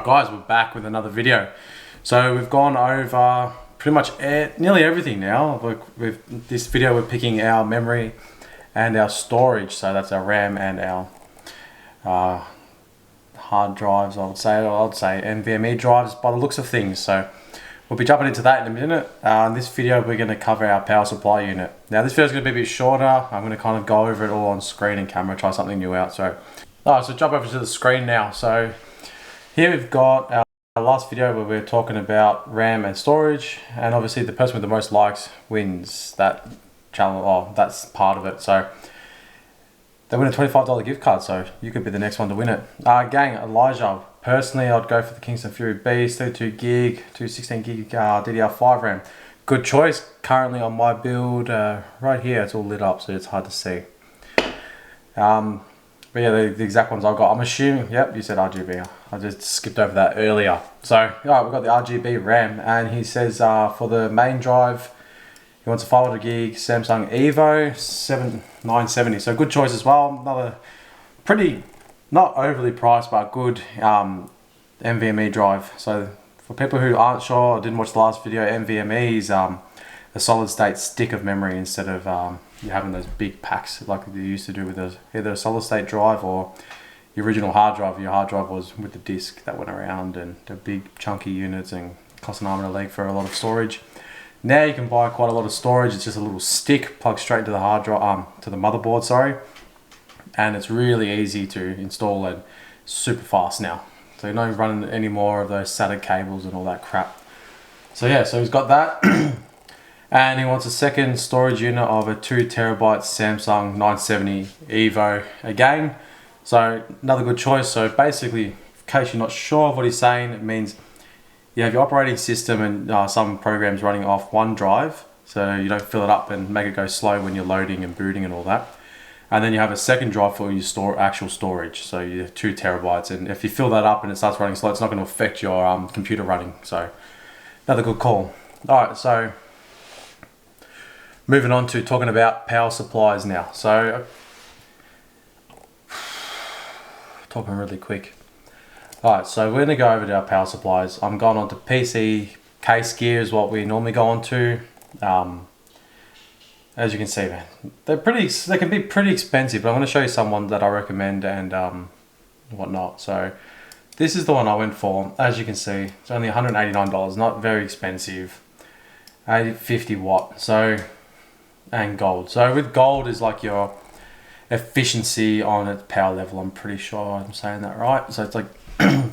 Alright guys, we're back with another video. So we've gone over pretty much nearly everything now. With this video we're picking our memory and our storage. So that's our RAM and our hard drives, I would say NVMe drives by the looks of things. So we'll be jumping into that in a minute. In this video we're going to cover our power supply unit. Now this video is going to be a bit shorter. I'm going to kind of go over it all on screen and camera, try something new out. So jump over to the screen now. So here we've got our last video where we're talking about RAM and storage, and obviously the person with the most likes wins that challenge. Oh, that's part of it. So they win a $25 gift card, so you could be the next one to win it. Gang, Elijah, personally I'd go for the Kingston Fury Beast, 32 gig, 216 gig DDR5 RAM. Good choice. Currently on my build, right here it's all lit up so it's hard to see. But yeah, the exact ones I've got. I'm assuming, yep, you said RGB. I just skipped over that earlier. So, alright, we've got the RGB RAM, and he says for the main drive, he wants a 500 gig Samsung Evo 7970. So good choice as well. Another pretty, not overly priced, but good NVMe drive. So for people who aren't sure or didn't watch the last video, NVMe is a solid state stick of memory instead of you having those big packs like you used to do with either a solid state drive or the original hard drive. Your hard drive was with the disk that went around, and the big chunky units and cost an arm and a leg for a lot of storage. Now you can buy quite a lot of storage. It's just a little stick plugged straight into the hard drive, to the motherboard, sorry, and it's really easy to install and super fast now. So you're not running any more of those SATA cables and all that crap. So yeah, so he's got that. And he wants a second storage unit of a 2 terabyte Samsung 970 Evo again. So another good choice. So basically, in case you're not sure of what he's saying, it means you have your operating system and some programs running off one drive, so you don't fill it up and make it go slow when you're loading and booting and all that. And then you have a second drive for your actual storage, so you have 2 terabytes. And if you fill that up and it starts running slow, it's not going to affect your computer running. So another good call. All right, so moving on to talking about power supplies now. So, talking really quick. Alright, so we're going to go over to our power supplies. I'm going on to PC case gear is what we normally go on to. As you can see, man, they can be pretty expensive, but I'm going to show you someone that I recommend and whatnot. So this is the one I went for. As you can see, it's only $189, not very expensive. 850 watt. So, and gold. So with gold is like your efficiency on its power level. I'm pretty sure I'm saying that right. So it's like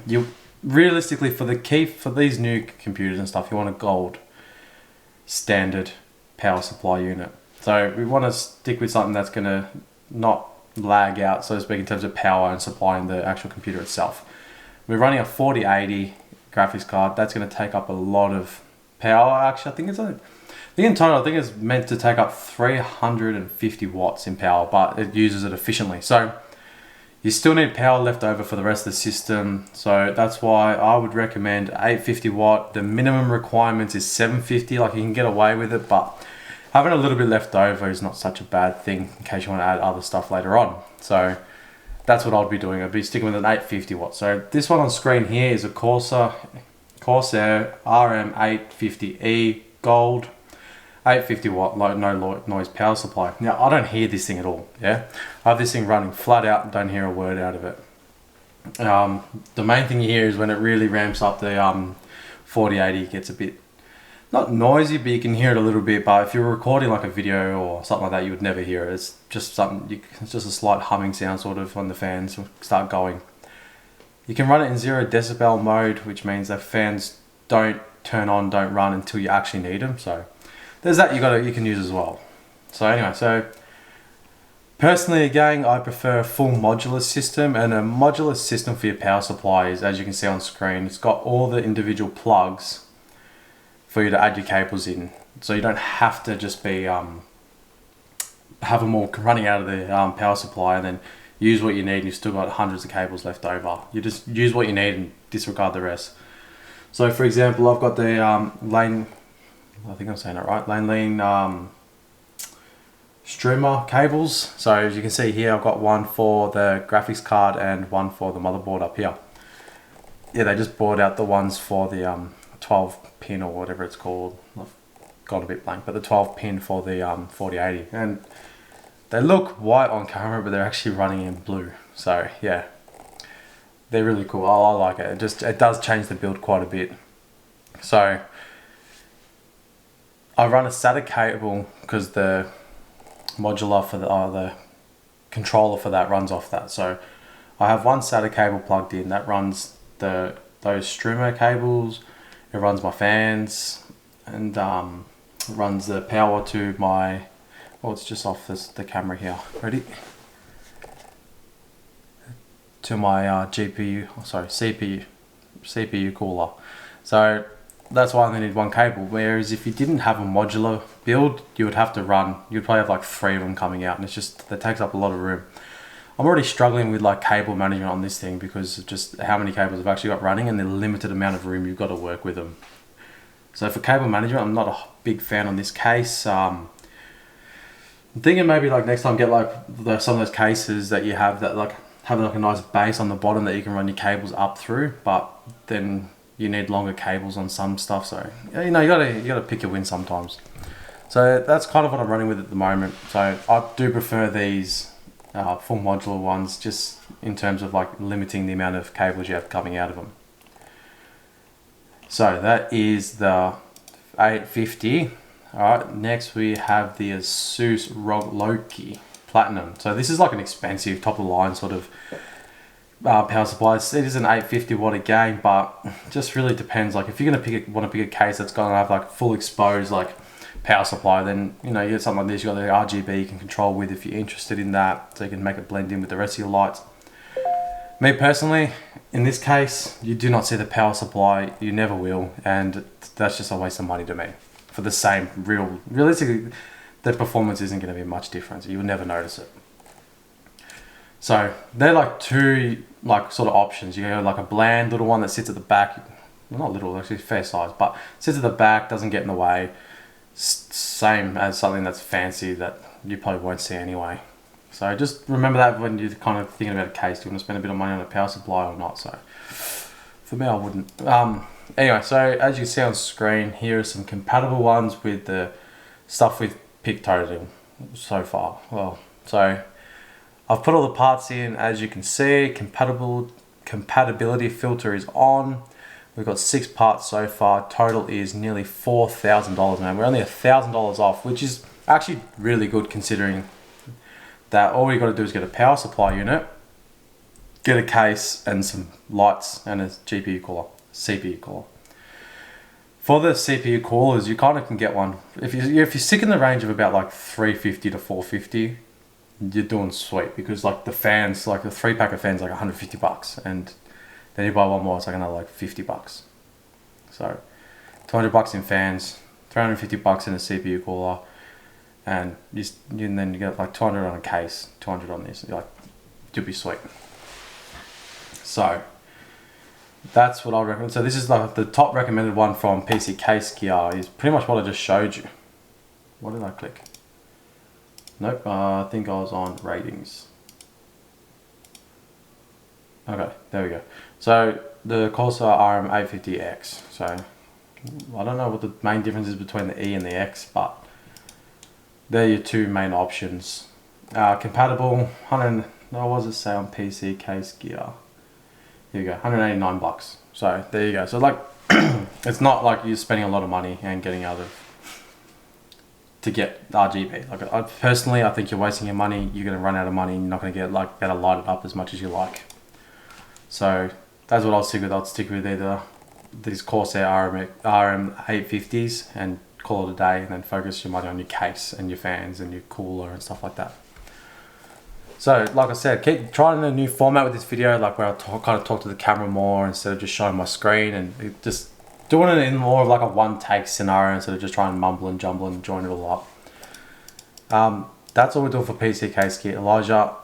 you realistically for these new computers and stuff, you want a gold standard power supply unit. So we want to stick with something that's going to not lag out, so to speak, in terms of power and supplying the actual computer itself. We're running a 4080 graphics card. That's going to take up a lot of power. Actually, in total, I think it's meant to take up 350 watts in power, but it uses it efficiently. So you still need power left over for the rest of the system. So that's why I would recommend 850 watt. The minimum requirements is 750. Like, you can get away with it, but having a little bit left over is not such a bad thing in case you want to add other stuff later on. So that's what I'd be doing. I'd be sticking with an 850 watt. So this one on screen here is a Corsair RM850E Gold. 850 watt no noise power supply. Now I don't hear this thing at all. Yeah, I have this thing running flat out and don't hear a word out of it. The main thing you hear is when it really ramps up, the 4080 gets a bit not noisy, but you can hear it a little bit. But if you're recording like a video or something like that, you would never hear it. It's just it's just a slight humming sound sort of when the fans start going. You can run it in 0 decibel mode, which means that fans don't run until you actually need them. So there's that you can use as well. So anyway, so personally again, I prefer a full modular system, and a modular system for your power supply is, as you can see on screen, it's got all the individual plugs for you to add your cables in. So you don't have to just be have them all running out of the power supply and then use what you need and you've still got hundreds of cables left over. You just use what you need and disregard the rest. So for example, I've got the lane, I think I'm saying it right, lane lean streamer cables. So as you can see here, I've got one for the graphics card and one for the motherboard up here. yeah, they just brought out the ones for the 12 pin or whatever it's called. I've got a bit blank, but the 12 pin for the 4080, and they look white on camera, but they're actually running in blue. So yeah, they're really cool. I like it. It does change the build quite a bit. So I run a SATA cable because the modular for the controller for that runs off that. So I have one SATA cable plugged in that runs those streamer cables. It runs my fans and runs the power to my, well, it's just off the camera here. Ready? To my CPU cooler. So that's why I only need one cable. Whereas if you didn't have a modular build, you'd probably have like 3 of them coming out, and that takes up a lot of room. I'm already struggling with like cable management on this thing because of just how many cables I've actually got running and the limited amount of room you've got to work with them. So for cable management, I'm not a big fan on this case. I'm thinking maybe like next time get like some of those cases that you have that like having like a nice base on the bottom that you can run your cables up through, but then you need longer cables on some stuff. So you gotta pick your win sometimes. So that's kind of what I'm running with at the moment. So I do prefer these full modular ones, just in terms of like limiting the amount of cables you have coming out of them. So that is the 850. Alright, next we have the Asus ROG Loki Platinum. So this is like an expensive top of the line sort of power supply. It is an 850 watt again, but just really depends. Like if you're gonna want to pick a case that's gonna have like full exposed like power supply, then you get something like this. You got the RGB you can control with if you're interested in that, so you can make it blend in with the rest of your lights. Me personally, in this case, you do not see the power supply. You never will, and that's just a waste of money to me. For the same realistically, the performance isn't going to be much difference. You'll never notice it. So they're like two like sort of options. You have like a bland little one that sits at the back. Well, not little, actually fair size, but sits at the back, doesn't get in the way. Same as something that's fancy that you probably won't see anyway. So just remember that when you're kind of thinking about a case. Do you want to spend a bit of money on a power supply or not? So for me, I wouldn't. Anyway, so as you can see on screen, here are some compatible ones with the stuff with Pictoting so far. Well, so I've put all the parts in. As you can see, compatibility filter is on. We've got 6 parts so far. Total is nearly $4,000, man. We're only $1,000 off, which is actually really good considering that all you got to do is get a power supply unit, get a case and some lights and a CPU cooler. For the CPU coolers, you kind of can get one. If you're sick in the range of about like $350 to $450, you're doing sweet, because like the fans, like the 3-pack of fans, like $150, and then you buy one more, it's like another like $50. So $200 in fans, $350 in a CPU cooler, and then you get like $200 on a case, $200 on this. You're like, you'll be sweet. So that's what I recommend. So this is like the top recommended one from PC Case Gear, is pretty much what I just showed you. What did I click? Nope, I think I was on ratings. Okay, there we go. So the Corsair RM850X. So I don't know what the main difference is between the E and the X, but they're your two main options. Compatible, what does it say on PC Case Gear? Here you go, $189. So there you go. So like, it's not like you're spending a lot of money and getting out of to get RGB. Like I think you're wasting your money. You're gonna run out of money. And you're not gonna get like better light it up as much as you like. So that's what I'll stick with. I'll stick with either these Corsair RM850s and call it a day, and then focus your money on your case and your fans and your cooler and stuff like that. So like I said, keep trying a new format with this video, like where I kind of talk to the camera more instead of just showing my screen, and just doing it in more of like a one take scenario instead of just trying to mumble and jumble and join it all up. That's all we're doing for PC Case Gear. Elijah,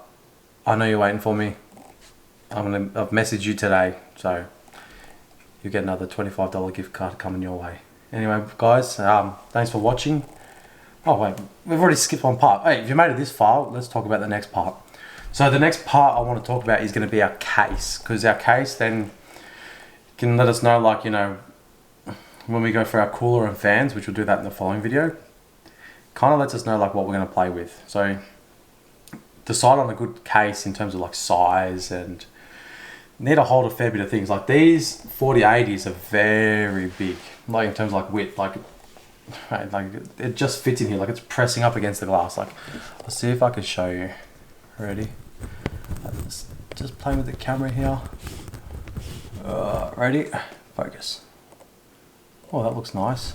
I know you're waiting for me. I've messaged you today, so you get another $25 gift card coming your way. Anyway, guys, thanks for watching. Oh wait, we've already skipped one part. Hey, if you made it this far, let's talk about the next part. So the next part I want to talk about is going to be our case, because our case then can let us know, like, you know, when we go for our cooler and fans, which we'll do that in the following video. Kind of lets us know like what we're going to play with. So decide on a good case in terms of like size, and need to hold a fair bit of things. Like these 4080s are very big, like in terms of like width, like it just fits in here, like it's pressing up against the glass. Like, let's see if I can show you. Ready? Just playing with the camera here. Ready? Focus. Oh, that looks nice.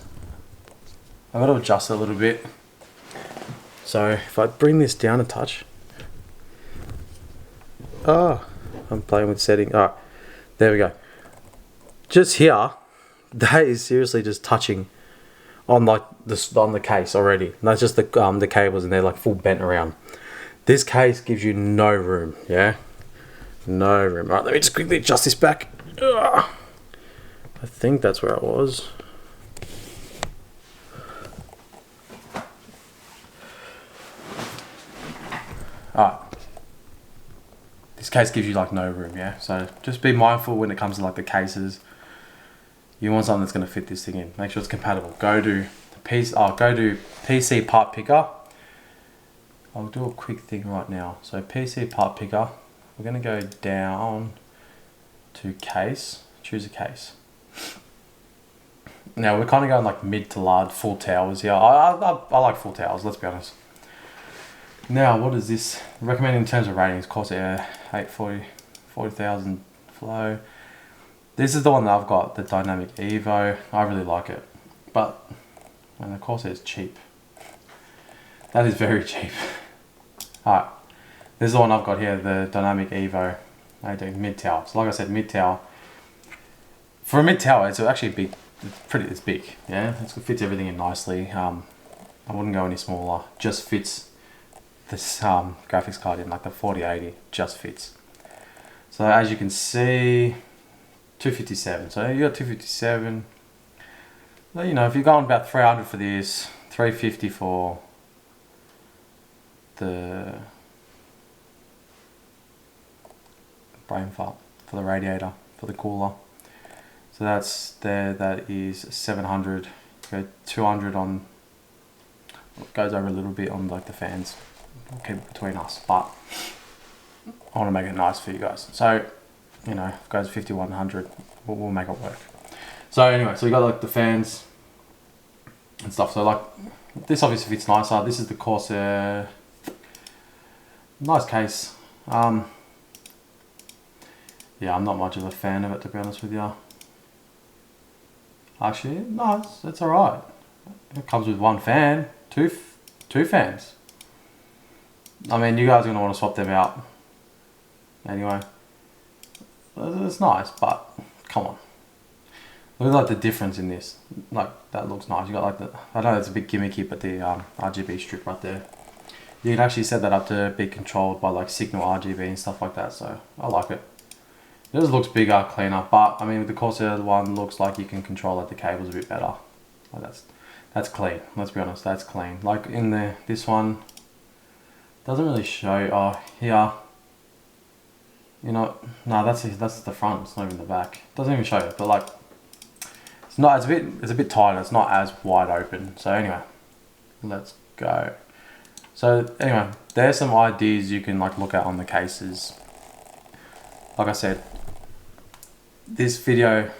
I've got to adjust it a little bit. So if I bring this down a touch. Oh, I'm playing with setting. Alright, there we go. Just here, that is seriously just touching on like on the case already. And that's just the cables, and they're like full bent around. This case gives you no room, yeah? No room. Alright, let me just quickly adjust this back. Ugh. I think that's where it was. Alright. This case gives you like no room, yeah? So just be mindful when it comes to like the cases. You want something that's going to fit this thing in. Make sure it's compatible. Go to PC part picker. I'll do a quick thing right now. So PC part picker. We're going to go down to case. Choose a case. Now we're kind of going like mid to large, full towers here. I like full towers, let's be honest. Now, what is this? Recommended in terms of ratings, Corsair 840, 40,000 flow. This is the one that I've got, the Dynamic Evo. I really like it. But, and the Corsair is cheap. That is very cheap. Alright, this is the one I've got here, the Dynamic Evo. I do mid tower. So like I said, mid tower. For a mid tower, it's actually big. It's big, yeah. It fits everything in nicely. I wouldn't go any smaller. Just fits this graphics card in, like the 4080 just fits. So as you can see, 257. So you got 257. Well, you know, if you're going about 300 for this, 350 for the brain fart, for the radiator, for the cooler. So that's there. That is 700. Go 200 on. Goes over a little bit on like the fans. We'll keep it between us, but I want to make it nice for you guys. So, you know, if it goes 5100, we'll make it work. So anyway, so we got like the fans and stuff. So like this obviously fits nicer. This is the Corsair. Nice case. Yeah, I'm not much of a fan of it, to be honest with you. Actually, no, it's alright. It comes with one fan, two fans. I mean, you guys are going to want to swap them out. Anyway, it's nice, but come on. Look at like the difference in this. Like, that looks nice. You got like the, I know it's a bit gimmicky, but the RGB strip right there. You can actually set that up to be controlled by like signal RGB and stuff like that, so I like it. It just looks bigger, cleaner, but I mean with the Corsair one, looks like you can control like the cables a bit better. Like that's clean. Let's be honest, that's clean. Like in this one doesn't really show. Oh, here. You know, no, that's the front. It's not even the back. Doesn't even show it, but like it's not. It's a bit tighter. It's not as wide open. So anyway, let's go. So anyway, there's some ideas you can like look at on the cases. Like I said, this video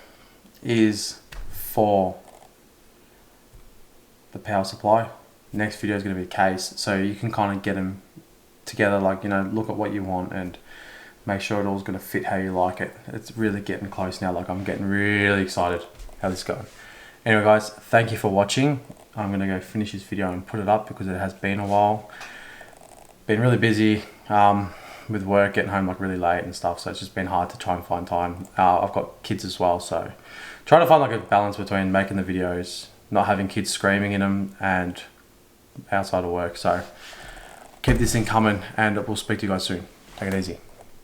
is for the power supply. Next video is going to be a case, so you can kind of get them together, like, you know, look at what you want and make sure it all's going to fit how you like it. It's really getting close now. Like, I'm getting really excited how this is going. Anyway guys, thank you for watching. I'm going to go finish this video and put it up because it has been a while. Been really busy with work, getting home like really late and stuff, so it's just been hard to try and find time. I've got kids as well, so trying to find like a balance between making the videos, not having kids screaming in them, and outside of work. So keep this thing coming, and we'll speak to you guys soon. Take it easy.